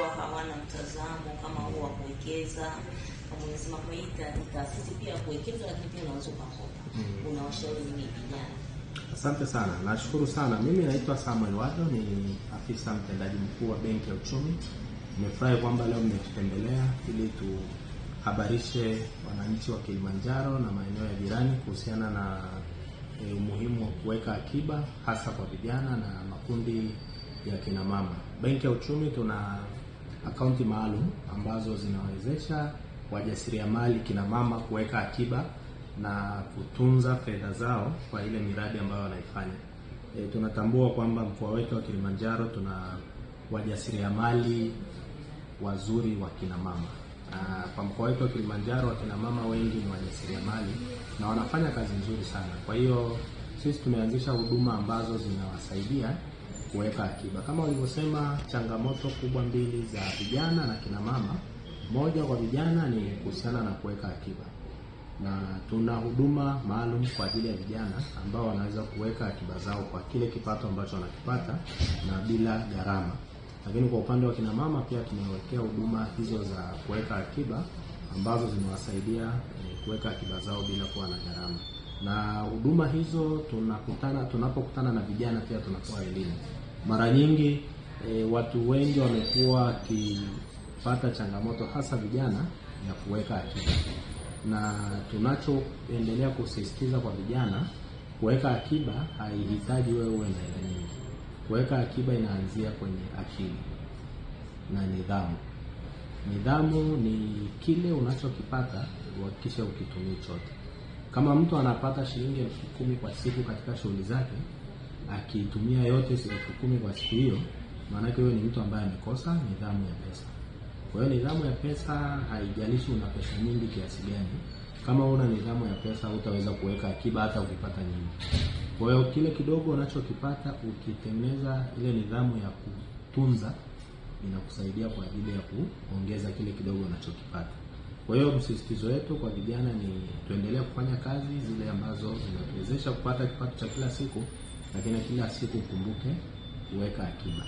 wanakuwa hawana mtazamo kama huo wa kuwekeza. Kama unasema kwa hii taasisi pia kuwekeza, lakini pia unaweza kukopa. Unawashauri nini vijana? Asante sana. Nashukuru sana. Mimi naitwa Samuel Wado, ni afisa mtendaji mkuu wa Benki ya Uchumi. Nimefurahi kwamba leo mmetutembelea ili tuhabarishe wananchi wa Kilimanjaro na maeneo ya jirani kuhusiana na umuhimu wa kuweka akiba hasa kwa vijana na makundi ya kina mama. Benki ya Uchumi tuna akaunti maalum ambazo zinawezesha wajasiriamali kina mama kuweka akiba na kutunza fedha zao kwa ile miradi ambayo wanaifanya. Tunatambua kwamba mkoa wetu wa Kilimanjaro tuna wajasiriamali wazuri wa kina mama. Kwa mkoa wetu wa Kilimanjaro wakina mama wengi ni wajasiriamali na wanafanya kazi nzuri sana. Kwa hiyo sisi tumeanzisha huduma ambazo zinawasaidia kuweka akiba. Kama walivyosema, changamoto kubwa mbili za vijana na kina mama. Moja kwa vijana ni kuhusiana na kuweka akiba. Na tuna huduma maalum kwa ajili ya vijana ambao wanaweza kuweka akiba zao kwa kile kipato ambacho wanakipata na bila gharama. Lakini kwa upande wa kina mama pia tumewekea huduma hizo za kuweka akiba ambazo zinawasaidia kuweka akiba zao bila kuwa na gharama. Na huduma hizo tunapokutana na vijana pia tunatoa elimu. Mara nyingi watu wengi wamekuwa wakipata changamoto hasa vijana ya kuweka akiba. Na tunachoendelea kusisitiza kwa vijana, kuweka akiba haihitaji wewe uwe na hela nyingi. Kuweka akiba inaanzia kwenye akili na nidhamu. Nidhamu ni kile unachokipata uhakikishe ukitumii chote. Kama mtu anapata shilingi 10,000 kwa siku katika shughuli zake, akitumia yote 10,000 kwa siku hiyo, maana yake wewe ni mtu ambaye amekosa nidhamu ya pesa. Kwa hiyo nidhamu ya pesa haijalishi una pesa nyingi kiasi gani. Kama una nidhamu ya pesa hutaweza kuweka akiba hata ukipata nyingi. Kwa hiyo kile kidogo unachokipata ukitengeneza ile nidhamu ya kutunza inakusaidia kwa ajili ya kuongeza kile kidogo unachokipata. Kwa hiyo msisitizo wetu kwa vijana ni tuendelee kufanya kazi zile ambazo zinatuwezesha kupata kipato cha kila siku, lakini kila siku kumbuke kuweka akiba.